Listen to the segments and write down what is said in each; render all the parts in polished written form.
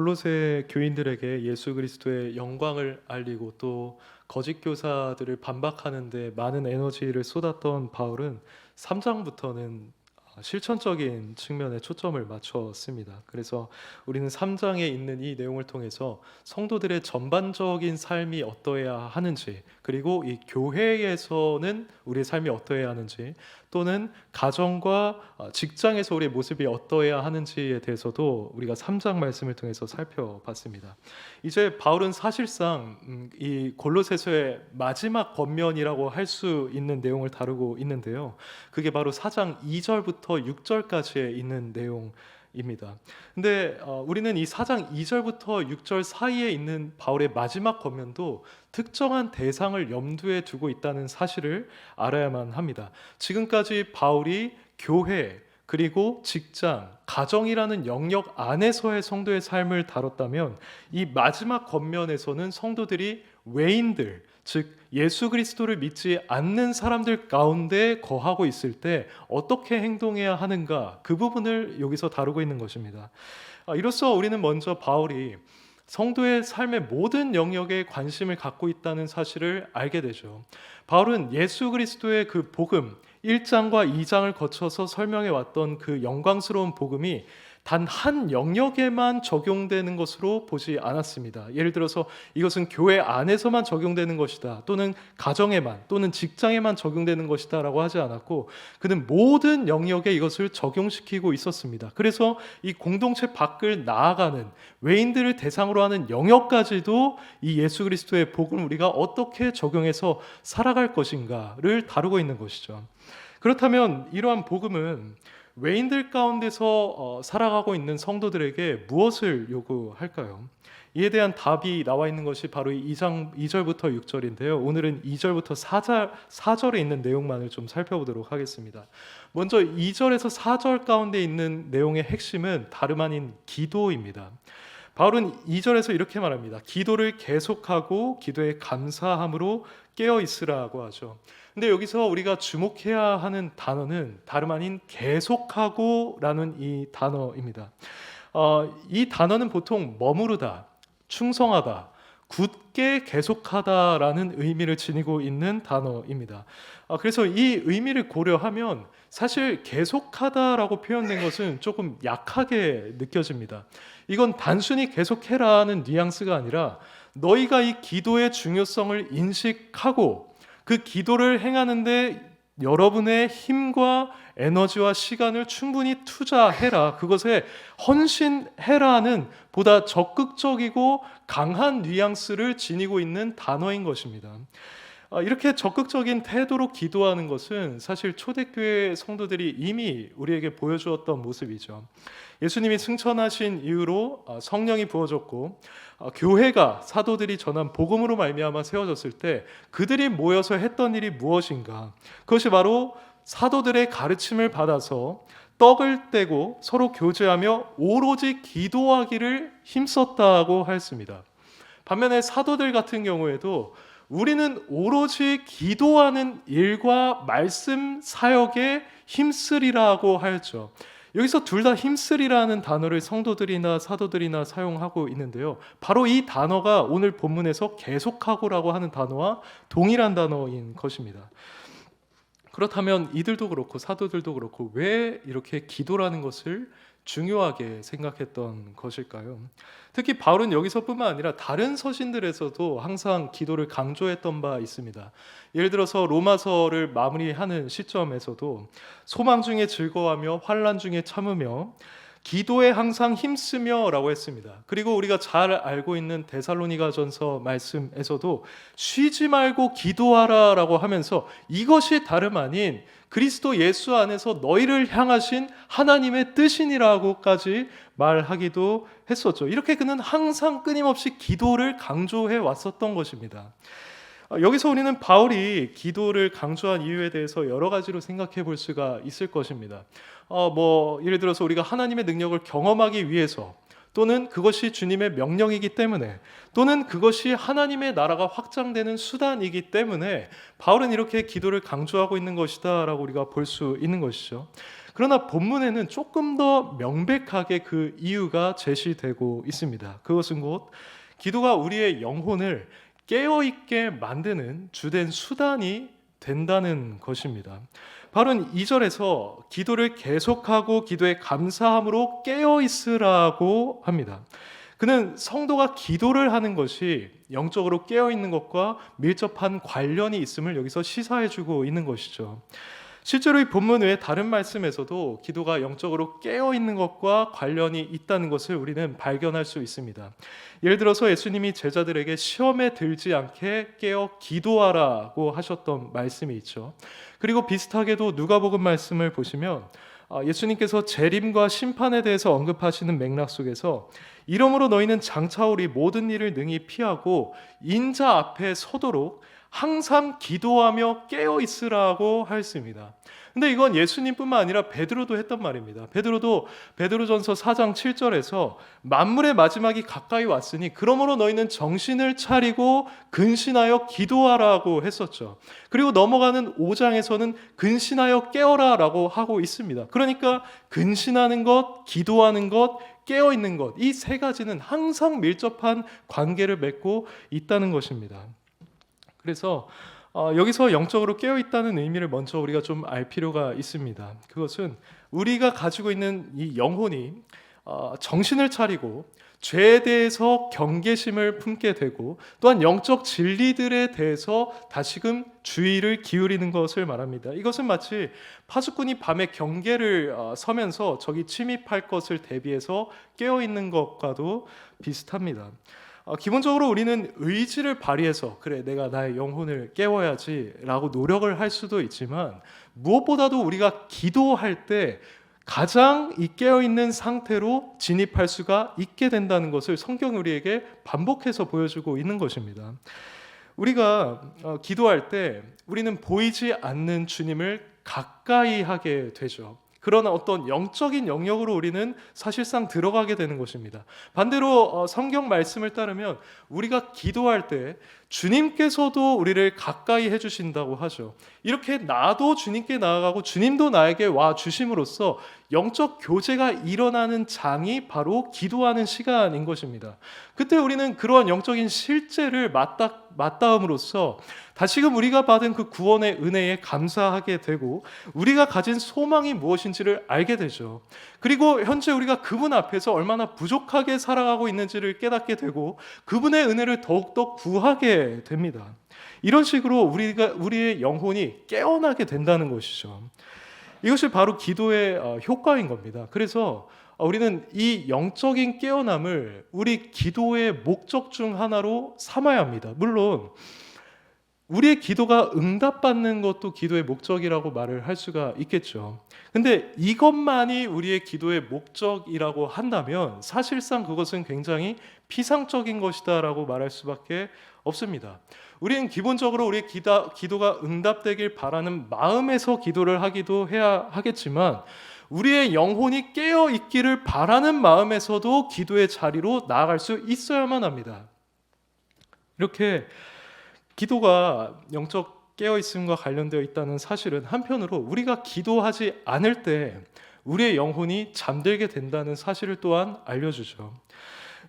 골로새 교인들에게 예수 그리스도의 영광을 알리고 또 거짓 교사들을 반박하는 데 많은 에너지를 쏟았던 바울은 3장부터는 실천적인 측면에 초점을 맞췄습니다. 그래서 우리는 3장에 있는 이 내용을 통해서 성도들의 전반적인 삶이 어떠해야 하는지, 그리고 이 교회에서는 우리의 삶이 어떠해야 하는지, 또는 가정과 직장에서 우리의 모습이 어떠해야 하는지에 대해서도 우리가 3장 말씀을 통해서 살펴봤습니다. 이제 바울은 사실상 이 골로새서의 마지막 권면이라고 할 수 있는 내용을 다루고 있는데요. 그게 바로 4장 2절부터 6절까지에 있는 내용입니다. 근데 우리는 이 4장 2절부터 6절 사이에 있는 바울의 마지막 권면도 특정한 대상을 염두에 두고 있다는 사실을 알아야만 합니다. 지금까지 바울이 교회, 그리고 직장, 가정이라는 영역 안에서의 성도의 삶을 다뤘다면 이 마지막 권면에서는 성도들이 외인들, 즉 예수 그리스도를 믿지 않는 사람들 가운데 거하고 있을 때 어떻게 행동해야 하는가, 그 부분을 여기서 다루고 있는 것입니다. 이로써 우리는 먼저 바울이 성도의 삶의 모든 영역에 관심을 갖고 있다는 사실을 알게 되죠. 바울은 예수 그리스도의 그 복음 1장과 2장을 거쳐서 설명해 왔던 그 영광스러운 복음이 단 한 영역에만 적용되는 것으로 보지 않았습니다. 예를 들어서 이것은 교회 안에서만 적용되는 것이다, 또는 가정에만 또는 직장에만 적용되는 것이다 라고 하지 않았고, 그는 모든 영역에 이것을 적용시키고 있었습니다. 그래서 이 공동체 밖을 나아가는 외인들을 대상으로 하는 영역까지도 이 예수 그리스도의 복음을 우리가 어떻게 적용해서 살아갈 것인가를 다루고 있는 것이죠. 그렇다면 이러한 복음은 외인들 가운데서 살아가고 있는 성도들에게 무엇을 요구할까요? 이에 대한 답이 나와 있는 것이 바로 2장 2절부터 6절인데요. 오늘은 2절부터 4절에 있는 내용만을 좀 살펴보도록 하겠습니다. 먼저 2절에서 4절 가운데 있는 내용의 핵심은 다름 아닌 기도입니다. 바울은 2절에서 이렇게 말합니다. 기도를 계속하고 기도에 감사함으로 깨어 있으라고 하죠. 근데 여기서 우리가 주목해야 하는 단어는 다름 아닌 계속하고라는 이 단어입니다. 이 단어는 보통 머무르다, 충성하다, 굳게 계속하다라는 의미를 지니고 있는 단어입니다. 그래서 이 의미를 고려하면 사실 계속하다라고 표현된 것은 조금 약하게 느껴집니다. 이건 단순히 계속해라는 뉘앙스가 아니라 너희가 이 기도의 중요성을 인식하고 그 기도를 행하는데 여러분의 힘과 에너지와 시간을 충분히 투자해라, 그것에 헌신해라는 보다 적극적이고 강한 뉘앙스를 지니고 있는 단어인 것입니다. 이렇게 적극적인 태도로 기도하는 것은 사실 초대교회 성도들이 이미 우리에게 보여주었던 모습이죠. 예수님이 승천하신 이후로 성령이 부어졌고 교회가 사도들이 전한 복음으로 말미암아 세워졌을 때 그들이 모여서 했던 일이 무엇인가? 그것이 바로 사도들의 가르침을 받아서 떡을 떼고 서로 교제하며 오로지 기도하기를 힘썼다고 하였습니다. 반면에 사도들 같은 경우에도 우리는 오로지 기도하는 일과 말씀 사역에 힘쓰리라고 하였죠. 여기서 둘 다 힘쓰리라는 단어를 성도들이나 사도들이나 사용하고 있는데요. 바로 이 단어가 오늘 본문에서 계속하고라고 하는 단어와 동일한 단어인 것입니다. 그렇다면 이들도 그렇고 사도들도 그렇고 왜 이렇게 기도라는 것을 중요하게 생각했던 것일까요? 특히 바울은 여기서뿐만 아니라 다른 서신들에서도 항상 기도를 강조했던 바 있습니다. 예를 들어서 로마서를 마무리하는 시점에서도 소망 중에 즐거워하며 환난 중에 참으며 기도에 항상 힘쓰며 라고 했습니다. 그리고 우리가 잘 알고 있는 데살로니가전서 말씀에서도 쉬지 말고 기도하라 라고 하면서 이것이 다름 아닌 그리스도 예수 안에서 너희를 향하신 하나님의 뜻이니라고까지 말하기도 했었죠. 이렇게 그는 항상 끊임없이 기도를 강조해 왔었던 것입니다. 여기서 우리는 바울이 기도를 강조한 이유에 대해서 여러 가지로 생각해 볼 수가 있을 것입니다. 예를 들어서 우리가 하나님의 능력을 경험하기 위해서, 또는 그것이 주님의 명령이기 때문에, 또는 그것이 하나님의 나라가 확장되는 수단이기 때문에 바울은 이렇게 기도를 강조하고 있는 것이다 라고 우리가 볼 수 있는 것이죠. 그러나 본문에는 조금 더 명백하게 그 이유가 제시되고 있습니다. 그것은 곧 기도가 우리의 영혼을 깨어있게 만드는 주된 수단이 된다는 것입니다. 바로 2절에서 기도를 계속하고 기도에 감사함으로 깨어있으라고 합니다. 그는 성도가 기도를 하는 것이 영적으로 깨어있는 것과 밀접한 관련이 있음을 여기서 시사해주고 있는 것이죠. 실제로 이 본문 외에 다른 말씀에서도 기도가 영적으로 깨어있는 것과 관련이 있다는 것을 우리는 발견할 수 있습니다. 예를 들어서 예수님이 제자들에게 시험에 들지 않게 깨어 기도하라고 하셨던 말씀이 있죠. 그리고 비슷하게도 누가복음 말씀을 보시면 예수님께서 재림과 심판에 대해서 언급하시는 맥락 속에서 이러므로 너희는 장차오리 모든 일을 능히 피하고 인자 앞에 서도록 항상 기도하며 깨어 있으라고 하였습니다. 근데 이건 예수님뿐만 아니라 베드로도 했단 말입니다. 베드로도 베드로전서 4장 7절에서 만물의 마지막이 가까이 왔으니 그러므로 너희는 정신을 차리고 근신하여 기도하라고 했었죠. 그리고 넘어가는 5장에서는 근신하여 깨어라라고 하고 있습니다. 그러니까 근신하는 것, 기도하는 것, 깨어 있는 것, 이 세 가지는 항상 밀접한 관계를 맺고 있다는 것입니다. 그래서 여기서 영적으로 깨어있다는 의미를 먼저 우리가 좀 알 필요가 있습니다. 그것은 우리가 가지고 있는 이 영혼이 정신을 차리고 죄에 대해서 경계심을 품게 되고 또한 영적 진리들에 대해서 다시금 주의를 기울이는 것을 말합니다. 이것은 마치 파수꾼이 밤에 경계를 서면서 적이 침입할 것을 대비해서 깨어있는 것과도 비슷합니다. 기본적으로 우리는 의지를 발휘해서 그래 내가 나의 영혼을 깨워야지 라고 노력을 할 수도 있지만 무엇보다도 우리가 기도할 때 가장 이 깨어있는 상태로 진입할 수가 있게 된다는 것을 성경이 우리에게 반복해서 보여주고 있는 것입니다. 우리가 기도할 때 우리는 보이지 않는 주님을 가까이 하게 되죠. 그러나 어떤 영적인 영역으로 우리는 사실상 들어가게 되는 것입니다. 반대로 성경 말씀을 따르면 우리가 기도할 때 주님께서도 우리를 가까이 해주신다고 하죠. 이렇게 나도 주님께 나아가고 주님도 나에게 와 주심으로써 영적 교제가 일어나는 장이 바로 기도하는 시간인 것입니다. 그때 우리는 그러한 영적인 실제를 맞닿음으로써 다시금 우리가 받은 그 구원의 은혜에 감사하게 되고 우리가 가진 소망이 무엇인지를 알게 되죠. 그리고 현재 우리가 그분 앞에서 얼마나 부족하게 살아가고 있는지를 깨닫게 되고 그분의 은혜를 더욱더 구하게 됩니다. 이런 식으로 우리의 영혼이 깨어나게 된다는 것이죠. 이것이 바로 기도의 효과인 겁니다. 그래서 우리는 이 영적인 깨어남을 우리 기도의 목적 중 하나로 삼아야 합니다. 물론 우리의 기도가 응답받는 것도 기도의 목적이라고 말을 할 수가 있겠죠. 근데 이것만이 우리의 기도의 목적이라고 한다면 사실상 그것은 굉장히 피상적인 것이다라고 말할 수밖에 없습니다. 우리는 기본적으로 우리의 기도가 응답되길 바라는 마음에서 기도를 하기도 해야 하겠지만 우리의 영혼이 깨어 있기를 바라는 마음에서도 기도의 자리로 나아갈 수 있어야만 합니다. 이렇게 기도가 영적 깨어있음과 관련되어 있다는 사실은 한편으로 우리가 기도하지 않을 때 우리의 영혼이 잠들게 된다는 사실을 또한 알려주죠.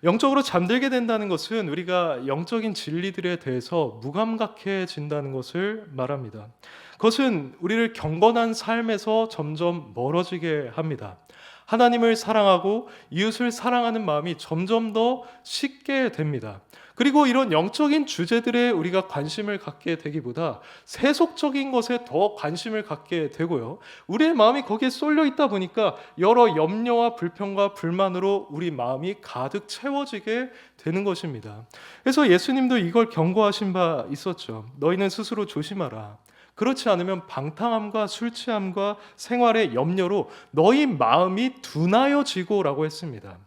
영적으로 잠들게 된다는 것은 우리가 영적인 진리들에 대해서 무감각해진다는 것을 말합니다. 그것은 우리를 경건한 삶에서 점점 멀어지게 합니다. 하나님을 사랑하고 이웃을 사랑하는 마음이 점점 더 식게 됩니다. 그리고 이런 영적인 주제들에 우리가 관심을 갖게 되기보다 세속적인 것에 더 관심을 갖게 되고요. 우리의 마음이 거기에 쏠려 있다 보니까 여러 염려와 불평과 불만으로 우리 마음이 가득 채워지게 되는 것입니다. 그래서 예수님도 이걸 경고하신 바 있었죠. 너희는 스스로 조심하라. 그렇지 않으면 방탕함과 술 취함과 생활의 염려로 너희 마음이 둔하여지고라고 했습니다.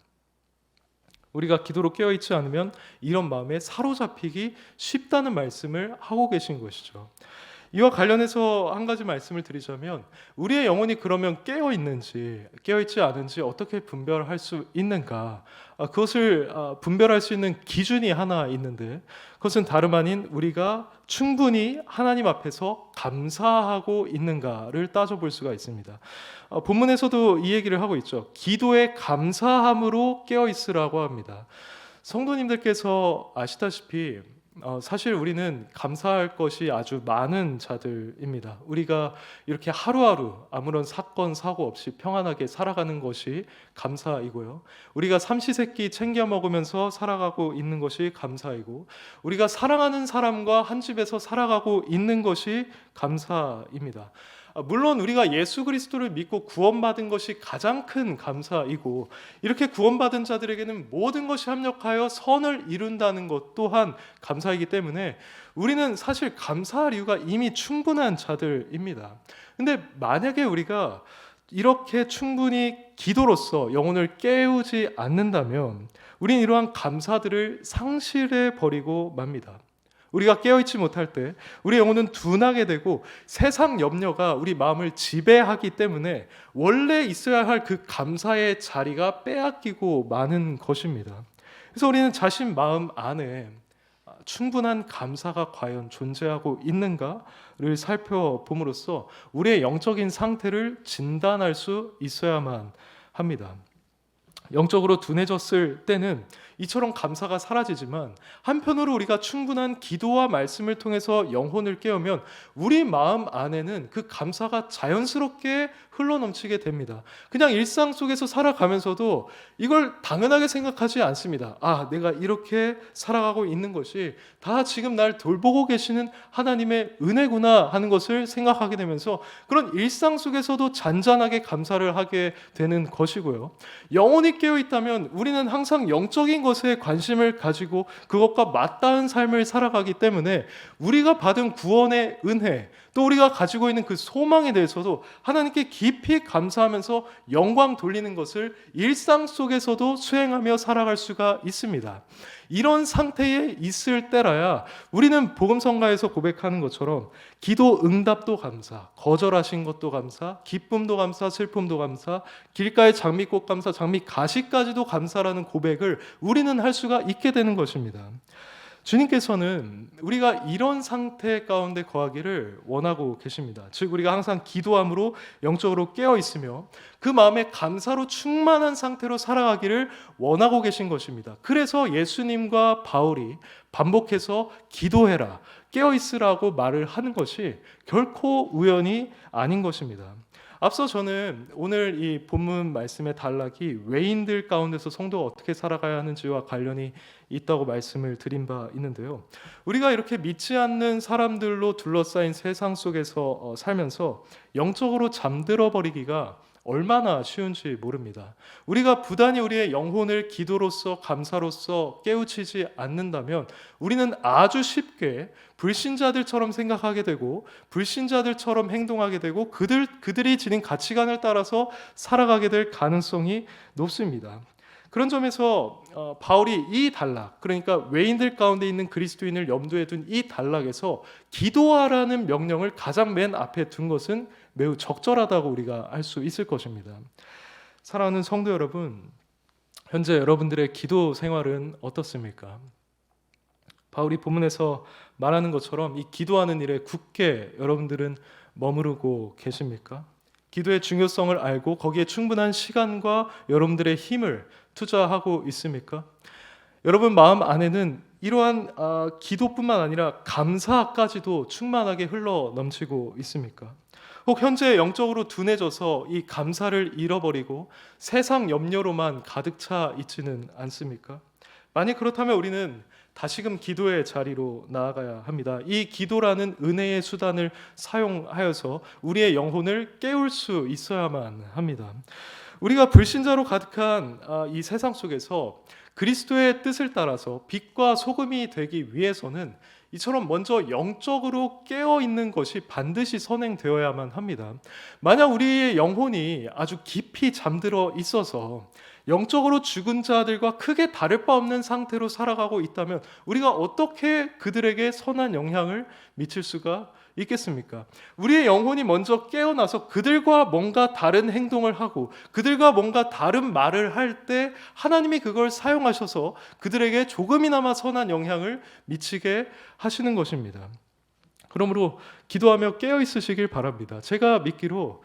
우리가 기도로 깨어있지 않으면 이런 마음에 사로잡히기 쉽다는 말씀을 하고 계신 것이죠. 이와 관련해서 한 가지 말씀을 드리자면 우리의 영혼이 그러면 깨어 있는지 깨어 있지 않은지 어떻게 분별할 수 있는가? 그것을 분별할 수 있는 기준이 하나 있는데 그것은 다름 아닌 우리가 충분히 하나님 앞에서 감사하고 있는가를 따져볼 수가 있습니다. 본문에서도 이 얘기를 하고 있죠. 기도에 감사함으로 깨어 있으라고 합니다. 성도님들께서 아시다시피 사실 우리는 감사할 것이 아주 많은 자들입니다. 우리가 이렇게 하루하루 아무런 사건 사고 없이 평안하게 살아가는 것이 감사이고요. 우리가 삼시세끼 챙겨 먹으면서 살아가고 있는 것이 감사이고, 우리가 사랑하는 사람과 한 집에서 살아가고 있는 것이 감사입니다. 물론 우리가 예수 그리스도를 믿고 구원받은 것이 가장 큰 감사이고, 이렇게 구원받은 자들에게는 모든 것이 합력하여 선을 이룬다는 것 또한 감사이기 때문에 우리는 사실 감사할 이유가 이미 충분한 자들입니다. 근데 만약에 우리가 이렇게 충분히 기도로서 영혼을 깨우지 않는다면 우리는 이러한 감사들을 상실해 버리고 맙니다. 우리가 깨어있지 못할 때 우리 영혼은 둔하게 되고 세상 염려가 우리 마음을 지배하기 때문에 원래 있어야 할 그 감사의 자리가 빼앗기고 마는 것입니다. 그래서 우리는 자신 마음 안에 충분한 감사가 과연 존재하고 있는가를 살펴봄으로써 우리의 영적인 상태를 진단할 수 있어야만 합니다. 영적으로 둔해졌을 때는 이처럼 감사가 사라지지만 한편으로 우리가 충분한 기도와 말씀을 통해서 영혼을 깨우면 우리 마음 안에는 그 감사가 자연스럽게 흘러넘치게 됩니다. 그냥 일상 속에서 살아가면서도 이걸 당연하게 생각하지 않습니다. 내가 이렇게 살아가고 있는 것이 다 지금 날 돌보고 계시는 하나님의 은혜구나 하는 것을 생각하게 되면서 그런 일상 속에서도 잔잔하게 감사를 하게 되는 것이고요. 영혼이 깨어 있다면 우리는 항상 영적인 것에 관심을 가지고 그것과 맞닿은 삶을 살아가기 때문에 우리가 받은 구원의 은혜, 또 우리가 가지고 있는 그 소망에 대해서도 하나님께 깊이 감사하면서 영광 돌리는 것을 일상 속에서도 수행하며 살아갈 수가 있습니다. 이런 상태에 있을 때라야 우리는 복음성가에서 고백하는 것처럼 기도 응답도 감사, 거절하신 것도 감사, 기쁨도 감사, 슬픔도 감사, 길가의 장미꽃 감사, 장미 가시까지도 감사라는 고백을 우리는 할 수가 있게 되는 것입니다. 주님께서는 우리가 이런 상태 가운데 거하기를 원하고 계십니다. 즉 우리가 항상 기도함으로 영적으로 깨어 있으며 그 마음에 감사로 충만한 상태로 살아가기를 원하고 계신 것입니다. 그래서 예수님과 바울이 반복해서 기도해라, 깨어 있으라고 말을 하는 것이 결코 우연이 아닌 것입니다. 앞서 저는 오늘 이 본문 말씀의 단락이 외인들 가운데서 성도가 어떻게 살아가야 하는지와 관련이 있다고 말씀을 드린 바 있는데요. 우리가 이렇게 믿지 않는 사람들로 둘러싸인 세상 속에서 살면서 영적으로 잠들어 버리기가 얼마나 쉬운지 모릅니다. 우리가 부단히 우리의 영혼을 기도로서 감사로서 깨우치지 않는다면 우리는 아주 쉽게 불신자들처럼 생각하게 되고 불신자들처럼 행동하게 되고 그들이 지닌 가치관을 따라서 살아가게 될 가능성이 높습니다. 그런 점에서 바울이 이 단락, 그러니까 외인들 가운데 있는 그리스도인을 염두에 둔 이 단락에서 기도하라는 명령을 가장 맨 앞에 둔 것은 매우 적절하다고 우리가 알 수 있을 것입니다. 사랑하는 성도 여러분, 현재 여러분들의 기도 생활은 어떻습니까? 바울이 본문에서 말하는 것처럼 이 기도하는 일에 굳게 여러분들은 머무르고 계십니까? 기도의 중요성을 알고 거기에 충분한 시간과 여러분들의 힘을 투자하고 있습니까? 여러분 마음 안에는 이러한 기도뿐만 아니라 감사까지도 충만하게 흘러 넘치고 있습니까? 혹 현재 영적으로 둔해져서 이 감사를 잃어버리고 세상 염려로만 가득 차 있지는 않습니까? 만약 그렇다면 우리는 다시금 기도의 자리로 나아가야 합니다. 이 기도라는 은혜의 수단을 사용하여서 우리의 영혼을 깨울 수 있어야만 합니다. 우리가 불신자로 가득한 이 세상 속에서 그리스도의 뜻을 따라서 빛과 소금이 되기 위해서는 이처럼 먼저 영적으로 깨어있는 것이 반드시 선행되어야만 합니다. 만약 우리의 영혼이 아주 깊이 잠들어 있어서 영적으로 죽은 자들과 크게 다를 바 없는 상태로 살아가고 있다면 우리가 어떻게 그들에게 선한 영향을 미칠 수가 있겠습니까? 우리의 영혼이 먼저 깨어나서 그들과 뭔가 다른 행동을 하고 그들과 뭔가 다른 말을 할 때 하나님이 그걸 사용하셔서 그들에게 조금이나마 선한 영향을 미치게 하시는 것입니다. 그러므로 기도하며 깨어 있으시길 바랍니다. 제가 믿기로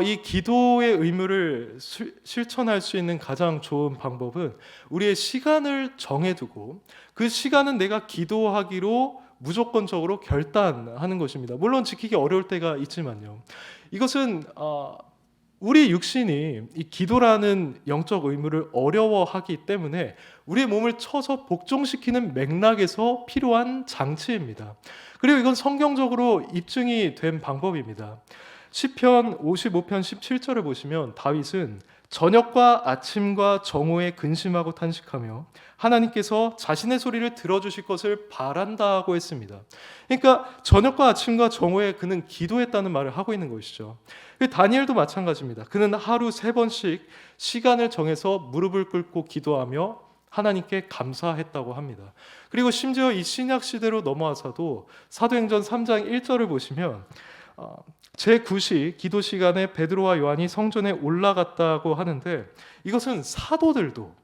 이 기도의 의무를 실천할 수 있는 가장 좋은 방법은 우리의 시간을 정해두고 그 시간은 내가 기도하기로 무조건적으로 결단하는 것입니다. 물론 지키기 어려울 때가 있지만요. 이것은 우리 육신이 이 기도라는 영적 의무를 어려워하기 때문에 우리의 몸을 쳐서 복종시키는 맥락에서 필요한 장치입니다. 그리고 이건 성경적으로 입증이 된 방법입니다. 시편 55편 17절을 보시면 다윗은 저녁과 아침과 정오에 근심하고 탄식하며 하나님께서 자신의 소리를 들어주실 것을 바란다고 했습니다. 그러니까 저녁과 아침과 정오에 그는 기도했다는 말을 하고 있는 것이죠. 다니엘도 마찬가지입니다. 그는 하루 3번씩 시간을 정해서 무릎을 꿇고 기도하며 하나님께 감사했다고 합니다. 그리고 심지어 이 신약 시대로 넘어와서도 사도행전 3장 1절을 보시면 제9시 기도 시간에 베드로와 요한이 성전에 올라갔다고 하는데 이것은 사도들도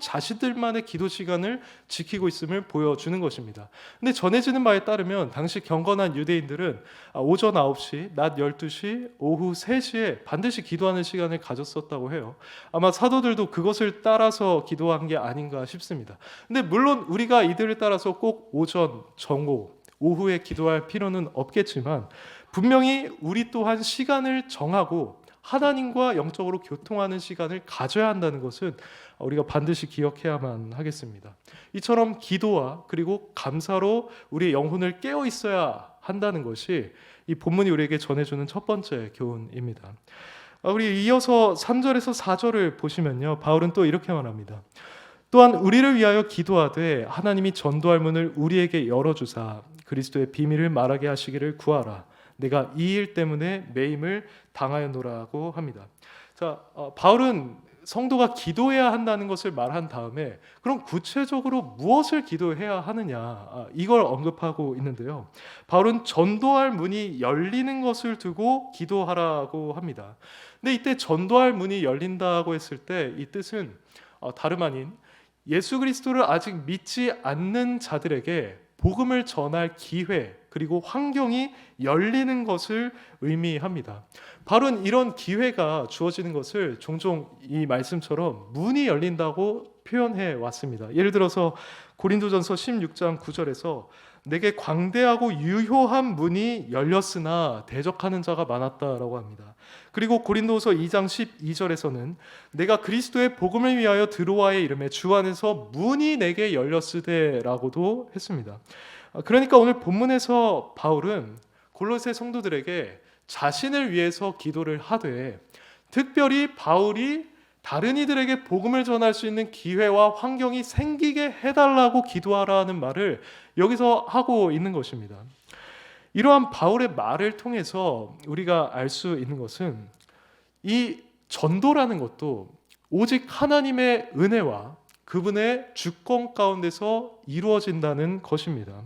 자신들만의 기도 시간을 지키고 있음을 보여주는 것입니다. 근데 전해지는 바에 따르면 당시 경건한 유대인들은 오전 9시, 낮 12시, 오후 3시에 반드시 기도하는 시간을 가졌었다고 해요. 아마 사도들도 그것을 따라서 기도한 게 아닌가 싶습니다. 근데 물론 우리가 이들을 따라서 꼭 오전, 정오, 오후에 기도할 필요는 없겠지만 분명히 우리 또한 시간을 정하고 하나님과 영적으로 교통하는 시간을 가져야 한다는 것은 우리가 반드시 기억해야만 하겠습니다. 이처럼 기도와 그리고 감사로 우리의 영혼을 깨어 있어야 한다는 것이 이 본문이 우리에게 전해주는 첫 번째 교훈입니다. 우리 이어서 3절에서 4절을 보시면요, 바울은 또 이렇게 말합니다. 또한 우리를 위하여 기도하되 하나님이 전도할 문을 우리에게 열어주사 그리스도의 비밀을 말하게 하시기를 구하라. 내가 이 일 때문에 매임을 당하였노라고 합니다. 자, 바울은 성도가 기도해야 한다는 것을 말한 다음에 그럼 구체적으로 무엇을 기도해야 하느냐 이걸 언급하고 있는데요. 바울은 전도할 문이 열리는 것을 두고 기도하라고 합니다. 근데 이때 전도할 문이 열린다고 했을 때 이 뜻은 다름 아닌 예수 그리스도를 아직 믿지 않는 자들에게 복음을 전할 기회 그리고 환경이 열리는 것을 의미합니다. 바로 이런 기회가 주어지는 것을 종종 이 말씀처럼 문이 열린다고 표현해 왔습니다. 예를 들어서 고린도전서 16장 9절에서 내게 광대하고 유효한 문이 열렸으나 대적하는 자가 많았다라고 합니다. 그리고 고린도서 2장 12절에서는 내가 그리스도의 복음을 위하여 드로아의 이름에 주 안에서 문이 내게 열렸으되라고도 했습니다. 그러니까 오늘 본문에서 바울은 골로새 성도들에게 자신을 위해서 기도를 하되 특별히 바울이 다른 이들에게 복음을 전할 수 있는 기회와 환경이 생기게 해달라고 기도하라는 말을 여기서 하고 있는 것입니다. 이러한 바울의 말을 통해서 우리가 알 수 있는 것은 이 전도라는 것도 오직 하나님의 은혜와 그분의 주권 가운데서 이루어진다는 것입니다.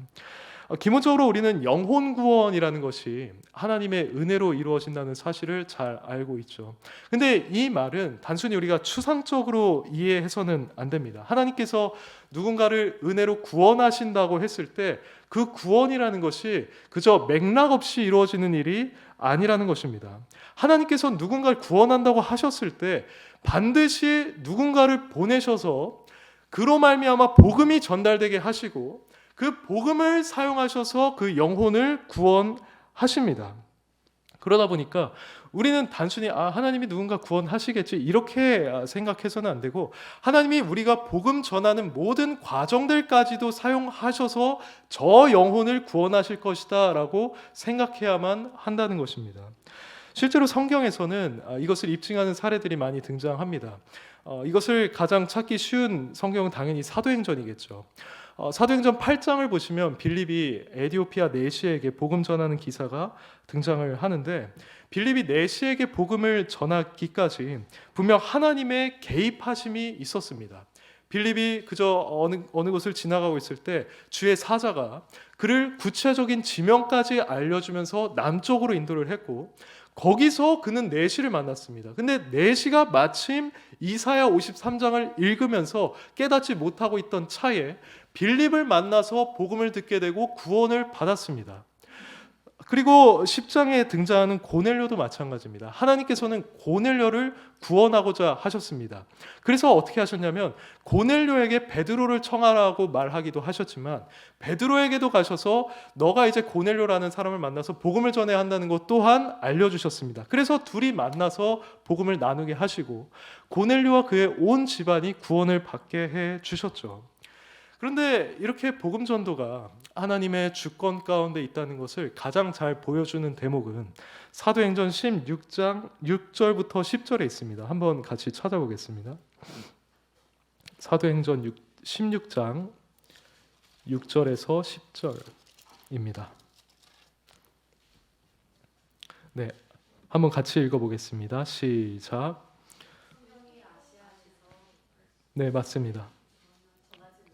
기본적으로 우리는 영혼 구원이라는 것이 하나님의 은혜로 이루어진다는 사실을 잘 알고 있죠. 근데 이 말은 단순히 우리가 추상적으로 이해해서는 안 됩니다. 하나님께서 누군가를 은혜로 구원하신다고 했을 때 그 구원이라는 것이 그저 맥락 없이 이루어지는 일이 아니라는 것입니다. 하나님께서 누군가를 구원한다고 하셨을 때 반드시 누군가를 보내셔서 그로 말미암아 복음이 전달되게 하시고 그 복음을 사용하셔서 그 영혼을 구원하십니다. 그러다 보니까 우리는 단순히 하나님이 누군가 구원하시겠지 이렇게 생각해서는 안 되고 하나님이 우리가 복음 전하는 모든 과정들까지도 사용하셔서 저 영혼을 구원하실 것이다 라고 생각해야만 한다는 것입니다. 실제로 성경에서는 이것을 입증하는 사례들이 많이 등장합니다. 이것을 가장 찾기 쉬운 성경은 당연히 사도행전이겠죠. 사도행전 8장을 보시면 빌립이 에디오피아 내시에게 복음 전하는 기사가 등장을 하는데 빌립이 내시에게 복음을 전하기까지 분명 하나님의 개입하심이 있었습니다. 빌립이 그저 어느 곳을 지나가고 있을 때 주의 사자가 그를 구체적인 지명까지 알려주면서 남쪽으로 인도를 했고, 거기서 그는 내시를 만났습니다. 근데 내시가 마침 이사야 53장을 읽으면서 깨닫지 못하고 있던 차에 빌립을 만나서 복음을 듣게 되고 구원을 받았습니다. 그리고 10장에 등장하는 고넬료도 마찬가지입니다. 하나님께서는 고넬료를 구원하고자 하셨습니다. 그래서 어떻게 하셨냐면 고넬료에게 베드로를 청하라고 말하기도 하셨지만, 베드로에게도 가셔서 너가 이제 고넬료라는 사람을 만나서 복음을 전해야 한다는 것 또한 알려주셨습니다. 그래서 둘이 만나서 복음을 나누게 하시고 고넬료와 그의 온 집안이 구원을 받게 해 주셨죠. 그런데 이렇게 복음 전도가 하나님의 주권 가운데 있다는 것을 가장 잘 보여주는 대목은 사도행전 16장 6절부터 10절에 있습니다. 한번 같이 찾아보겠습니다. 사도행전 16장 6절에서 10절입니다. 네, 한번 같이 읽어보겠습니다. 시작. 네, 맞습니다.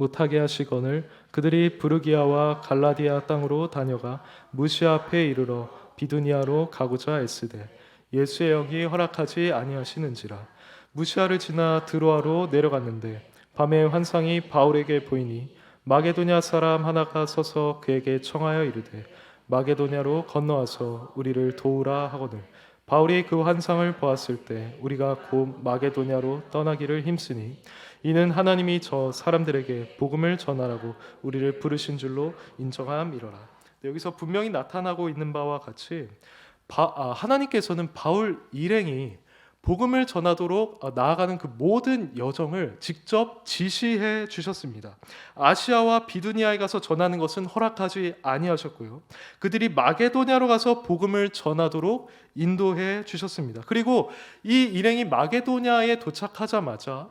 못하게 하시거늘 그들이 부르기아와 갈라디아 땅으로 다녀가 무시아 앞에 이르러 비두니아로 가고자 애쓰되 예수의 영이 허락하지 아니하시는지라. 무시아를 지나 드로아로 내려갔는데 밤에 환상이 바울에게 보이니 마게도냐 사람 하나가 서서 그에게 청하여 이르되 마게도냐로 건너와서 우리를 도우라 하거늘 바울이 그 환상을 보았을 때 우리가 곧 마게도냐로 떠나기를 힘쓰니 이는 하나님이 저 사람들에게 복음을 전하라고 우리를 부르신 줄로 인정함이로라. 여기서 분명히 나타나고 있는 바와 같이 하나님께서는 바울 일행이 복음을 전하도록 나아가는 그 모든 여정을 직접 지시해 주셨습니다. 아시아와 비두니아에 가서 전하는 것은 허락하지 아니하셨고요. 그들이 마게도냐로 가서 복음을 전하도록 인도해 주셨습니다. 그리고 이 일행이 마게도냐에 도착하자마자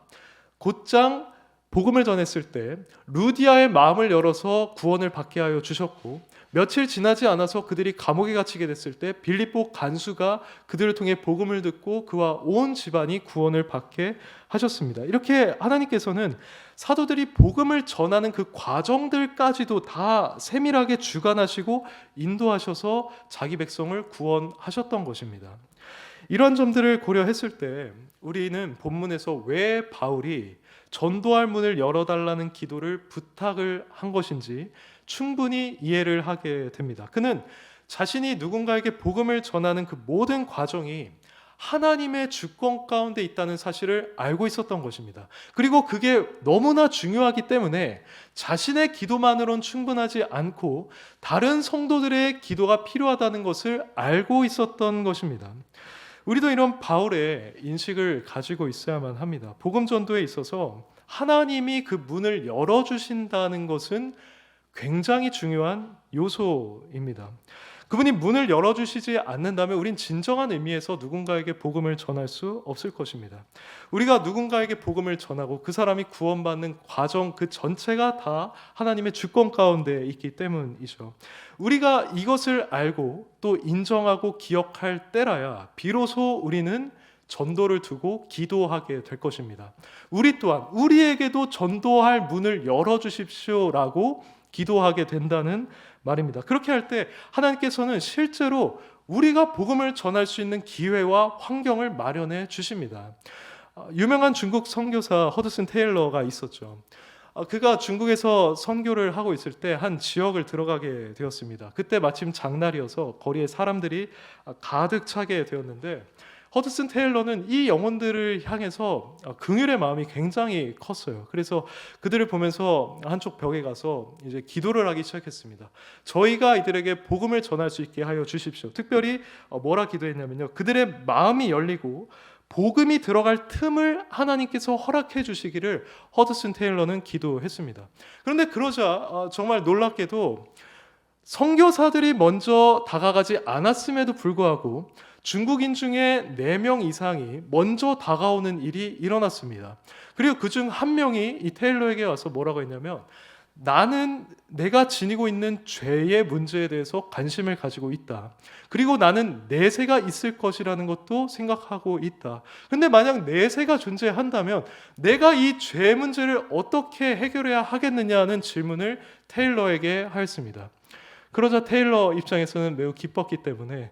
곧장 복음을 전했을 때 루디아의 마음을 열어서 구원을 받게 하여 주셨고, 며칠 지나지 않아서 그들이 감옥에 갇히게 됐을 때 빌립보 간수가 그들을 통해 복음을 듣고 그와 온 집안이 구원을 받게 하셨습니다. 이렇게 하나님께서는 사도들이 복음을 전하는 그 과정들까지도 다 세밀하게 주관하시고 인도하셔서 자기 백성을 구원하셨던 것입니다. 이런 점들을 고려했을 때 우리는 본문에서 왜 바울이 전도할 문을 열어달라는 기도를 부탁을 한 것인지 충분히 이해를 하게 됩니다. 그는 자신이 누군가에게 복음을 전하는 그 모든 과정이 하나님의 주권 가운데 있다는 사실을 알고 있었던 것입니다. 그리고 그게 너무나 중요하기 때문에 자신의 기도만으로는 충분하지 않고 다른 성도들의 기도가 필요하다는 것을 알고 있었던 것입니다. 우리도 이런 바울의 인식을 가지고 있어야만 합니다. 복음 전도에 있어서 하나님이 그 문을 열어주신다는 것은 굉장히 중요한 요소입니다. 그분이 문을 열어주시지 않는다면 우린 진정한 의미에서 누군가에게 복음을 전할 수 없을 것입니다. 우리가 누군가에게 복음을 전하고 그 사람이 구원받는 과정 그 전체가 다 하나님의 주권 가운데 있기 때문이죠. 우리가 이것을 알고 또 인정하고 기억할 때라야 비로소 우리는 전도를 두고 기도하게 될 것입니다. 우리 또한 우리에게도 전도할 문을 열어주십시오라고 기도하게 된다는 말입니다. 그렇게 할 때 하나님께서는 실제로 우리가 복음을 전할 수 있는 기회와 환경을 마련해 주십니다. 유명한 중국 선교사 허드슨 테일러가 있었죠. 그가 중국에서 선교를 하고 있을 때 한 지역을 들어가게 되었습니다. 그때 마침 장날이어서 거리에 사람들이 가득 차게 되었는데 허드슨 테일러는 이 영혼들을 향해서 긍휼의 마음이 굉장히 컸어요. 그래서 그들을 보면서 한쪽 벽에 가서 이제 기도를 하기 시작했습니다. 저희가 이들에게 복음을 전할 수 있게 하여 주십시오. 특별히 뭐라 기도했냐면요, 그들의 마음이 열리고 복음이 들어갈 틈을 하나님께서 허락해 주시기를 허드슨 테일러는 기도했습니다. 그런데 그러자 정말 놀랍게도 선교사들이 먼저 다가가지 않았음에도 불구하고 중국인 중에 4명 이상이 먼저 다가오는 일이 일어났습니다. 그리고 그중 한 명이 이 테일러에게 와서 뭐라고 했냐면, 나는 내가 지니고 있는 죄의 문제에 대해서 관심을 가지고 있다. 그리고 나는 내세가 있을 것이라는 것도 생각하고 있다. 근데 만약 내세가 존재한다면 내가 이 죄 문제를 어떻게 해결해야 하겠느냐는 질문을 테일러에게 하였습니다. 그러자 테일러 입장에서는 매우 기뻤기 때문에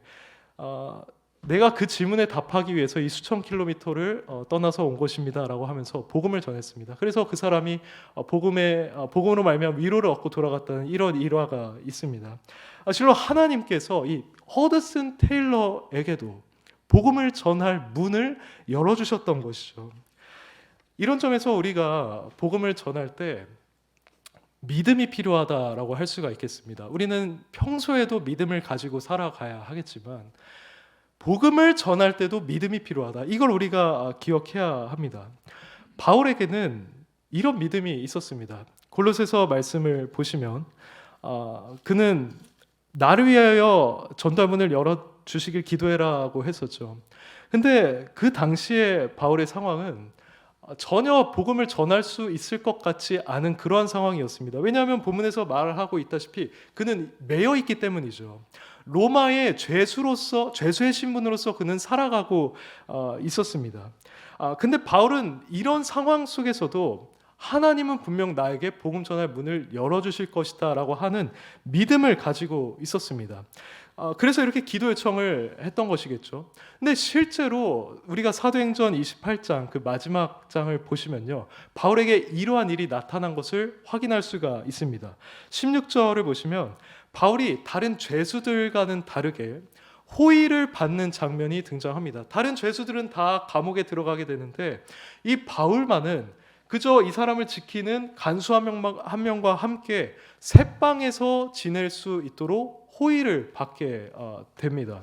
내가 그 질문에 답하기 위해서 이 수천 킬로미터를 떠나서 온 것입니다라고 하면서 복음을 전했습니다. 그래서 그 사람이 복음으로 말미암아 위로를 얻고 돌아갔다는 이런 일화가 있습니다. 실로 하나님께서 이 허드슨 테일러에게도 복음을 전할 문을 열어주셨던 것이죠. 이런 점에서 우리가 복음을 전할 때 믿음이 필요하다라고 할 수가 있겠습니다. 우리는 평소에도 믿음을 가지고 살아가야 하겠지만 복음을 전할 때도 믿음이 필요하다. 이걸 우리가 기억해야 합니다. 바울에게는 이런 믿음이 있었습니다. 골로새서 말씀을 보시면 그는 나를 위하여 전달문을 열어주시길 기도해라고 했었죠. 근데 그 당시에 바울의 상황은 전혀 복음을 전할 수 있을 것 같지 않은 그러한 상황이었습니다. 왜냐하면 본문에서 말하고 있다시피 그는 매여 있기 때문이죠. 로마의 죄수의 신분으로서 그는 살아가고 있었습니다. 근데 바울은 이런 상황 속에서도 하나님은 분명 나에게 복음 전할 문을 열어주실 것이다 라고 하는 믿음을 가지고 있었습니다. 그래서 이렇게 기도 요청을 했던 것이겠죠. 근데 실제로 우리가 사도행전 28장 그 마지막 장을 보시면요, 바울에게 이러한 일이 나타난 것을 확인할 수가 있습니다. 16절을 보시면 바울이 다른 죄수들과는 다르게 호의를 받는 장면이 등장합니다. 다른 죄수들은 다 감옥에 들어가게 되는데 이 바울만은 그저 이 사람을 지키는 간수 한 명과 함께 셋방에서 지낼 수 있도록 호의를 받게 됩니다.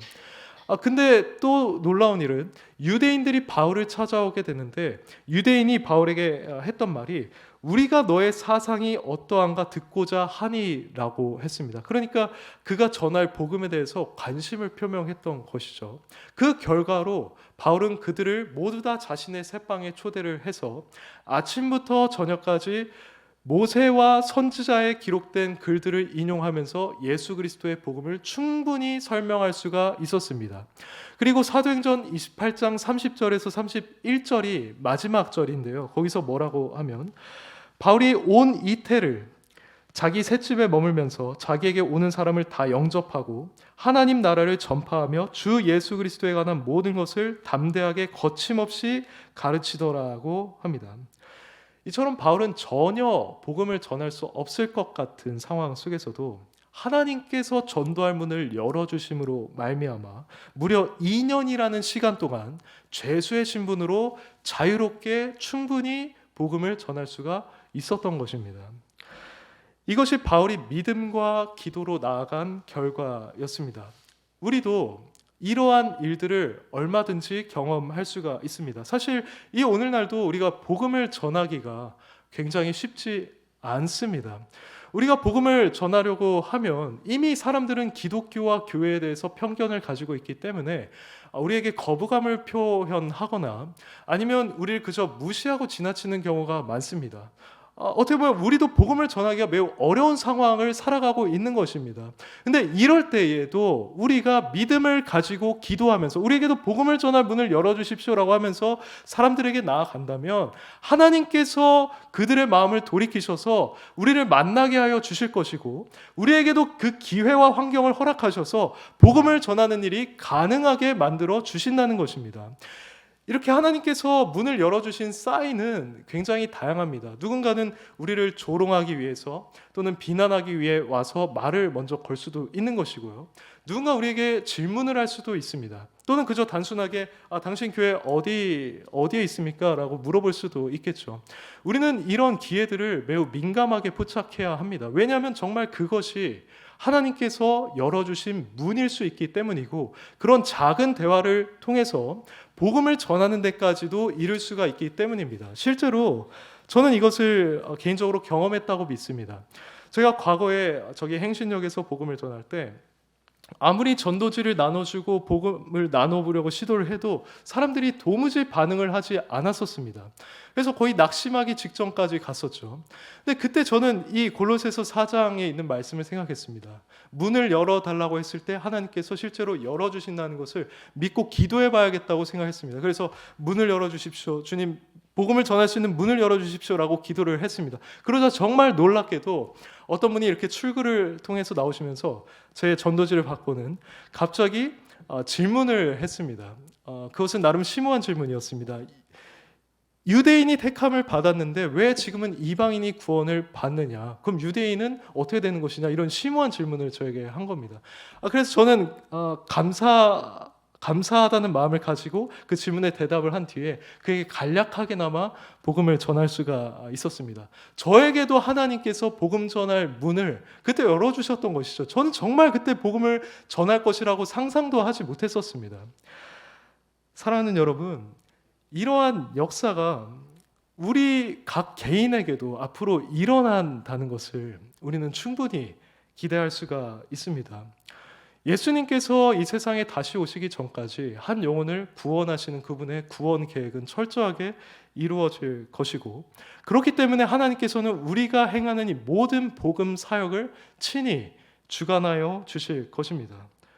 근데 또 놀라운 일은 유대인들이 바울을 찾아오게 되는데 유대인이 바울에게 했던 말이 우리가 너의 사상이 어떠한가 듣고자 하니라고 했습니다. 그러니까 그가 전할 복음에 대해서 관심을 표명했던 것이죠. 그 결과로 바울은 그들을 모두 다 자신의 새방에 초대를 해서 아침부터 저녁까지 모세와 선지자에 기록된 글들을 인용하면서 예수 그리스도의 복음을 충분히 설명할 수가 있었습니다. 그리고 사도행전 28장 30절에서 31절이 마지막 절인데요. 거기서 뭐라고 하면 바울이 온 이태를 자기 셋집에 머물면서 자기에게 오는 사람을 다 영접하고 하나님 나라를 전파하며 주 예수 그리스도에 관한 모든 것을 담대하게 거침없이 가르치더라고 합니다. 이처럼 바울은 전혀 복음을 전할 수 없을 것 같은 상황 속에서도 하나님께서 전도할 문을 열어주심으로 말미암아 무려 2년이라는 시간 동안 죄수의 신분으로 자유롭게 충분히 복음을 전할 수가 있었던 것입니다. 이것이 바울이 믿음과 기도로 나아간 결과였습니다. 우리도 이러한 일들을 얼마든지 경험할 수가 있습니다. 사실 이 오늘날도 우리가 복음을 전하기가 굉장히 쉽지 않습니다. 우리가 복음을 전하려고 하면 이미 사람들은 기독교와 교회에 대해서 편견을 가지고 있기 때문에 우리에게 거부감을 표현하거나 아니면 우리를 그저 무시하고 지나치는 경우가 많습니다. 어떻게 보면 우리도 복음을 전하기가 매우 어려운 상황을 살아가고 있는 것입니다. 근데 이럴 때에도 우리가 믿음을 가지고 기도하면서 우리에게도 복음을 전할 문을 열어주십시오라고 하면서 사람들에게 나아간다면 하나님께서 그들의 마음을 돌이키셔서 우리를 만나게 하여 주실 것이고 우리에게도 그 기회와 환경을 허락하셔서 복음을 전하는 일이 가능하게 만들어 주신다는 것입니다. 이렇게 하나님께서 문을 열어주신 사인은 굉장히 다양합니다. 누군가는 우리를 조롱하기 위해서 또는 비난하기 위해 와서 말을 먼저 걸 수도 있는 것이고요. 누군가 우리에게 질문을 할 수도 있습니다. 또는 그저 단순하게 당신 교회 어디에 있습니까? 라고 물어볼 수도 있겠죠. 우리는 이런 기회들을 매우 민감하게 포착해야 합니다. 왜냐하면 정말 그것이 하나님께서 열어주신 문일 수 있기 때문이고 그런 작은 대화를 통해서 복음을 전하는 데까지도 이룰 수가 있기 때문입니다. 실제로 저는 이것을 개인적으로 경험했다고 믿습니다. 제가 과거에 저기 행신역에서 복음을 전할 때 아무리 전도지를 나눠주고 복음을 나눠보려고 시도를 해도 사람들이 도무지 반응을 하지 않았었습니다. 그래서 거의 낙심하기 직전까지 갔었죠. 근데 그때 저는 이 골로새서 4장에 있는 말씀을 생각했습니다. 문을 열어달라고 했을 때 하나님께서 실제로 열어주신다는 것을 믿고 기도해봐야겠다고 생각했습니다. 그래서 문을 열어주십시오. 주님, 복음을 전할 수 있는 문을 열어주십시오라고 기도를 했습니다. 그러자 정말 놀랍게도 어떤 분이 이렇게 출구를 통해서 나오시면서 제 전도지를 받고는 갑자기 질문을 했습니다. 그것은 나름 심오한 질문이었습니다. 유대인이 택함을 받았는데 왜 지금은 이방인이 구원을 받느냐? 그럼 유대인은 어떻게 되는 것이냐? 이런 심오한 질문을 저에게 한 겁니다. 그래서 저는 감사하다는 마음을 가지고 그 질문에 대답을 한 뒤에 그에게 간략하게나마 복음을 전할 수가 있었습니다. 저에게도 하나님께서 복음 전할 문을 그때 열어주셨던 것이죠. 저는 정말 그때 복음을 전할 것이라고 상상도 하지 못했었습니다. 사랑하는 여러분, 이러한 역사가 우리 각 개인에게도 앞으로 일어난다는 것을 우리는 충분히 기대할 수가 있습니다. 예수님께서 이 세상에 다시 오시기 전까지 한 영혼을 구원하시는 그분의 구원 계획은 철저하게 이루어질 것이고, 그렇기 때문에 하나님께서는 우리가 행하는 이 모든 복음 사역을 친히 주관하여 주실 것입니다.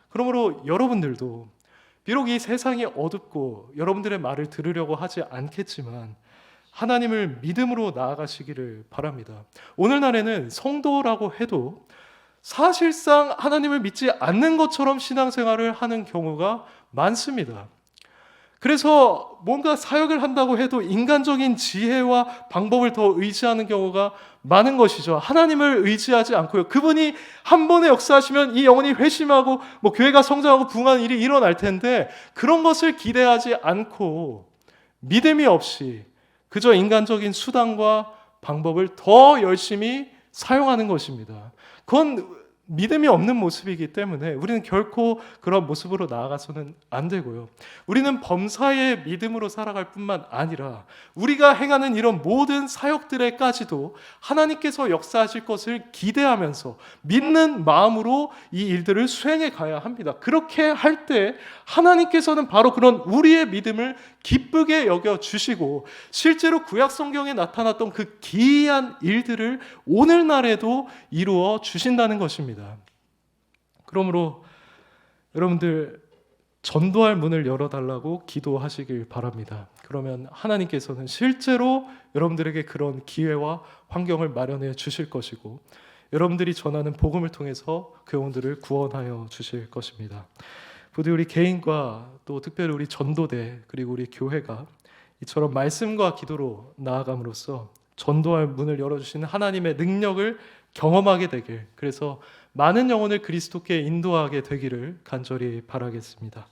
그러므로 여러분들도 비록 이 세상이 어둡고 여러분들의 말을 들으려고 하지 않겠지만 하나님을 믿음으로 나아가시기를 바랍니다. 오늘날에는 성도라고 해도 사실상 하나님을 믿지 않는 것처럼 신앙생활을 하는 경우가 많습니다. 그래서 뭔가 사역을 한다고 해도 인간적인 지혜와 방법을 더 의지하는 경우가 많은 것이죠. 하나님을 의지하지 않고요. 그분이 한 번에 역사하시면 이 영혼이 회심하고 교회가 성장하고 부흥하는 일이 일어날 텐데 그런 것을 기대하지 않고 믿음이 없이 그저 인간적인 수단과 방법을 더 열심히 사용하는 것입니다. 그건 믿음이 없는 모습이기 때문에 우리는 결코 그런 모습으로 나아가서는 안 되고요. 우리는 범사의 믿음으로 살아갈 뿐만 아니라 우리가 행하는 이런 모든 사역들에까지도 하나님께서 역사하실 것을 기대하면서 믿는 마음으로 이 일들을 수행해 가야 합니다. 그렇게 할 때 하나님께서는 바로 그런 우리의 믿음을 기쁘게 여겨주시고 실제로 구약 성경에 나타났던 그 기이한 일들을 오늘날에도 이루어 주신다는 것입니다. 그러므로 여러분들 전도할 문을 열어달라고 기도하시길 바랍니다. 그러면 하나님께서는 실제로 여러분들에게 그런 기회와 환경을 마련해 주실 것이고 여러분들이 전하는 복음을 통해서 그 영혼들을 구원하여 주실 것입니다. 부디 우리 개인과 또 특별히 우리 전도대 그리고 우리 교회가 이처럼 말씀과 기도로 나아감으로써 전도할 문을 열어주시는 하나님의 능력을 경험하게 되길, 그래서 많은 영혼을 그리스도께 인도하게 되기를 간절히 바라겠습니다.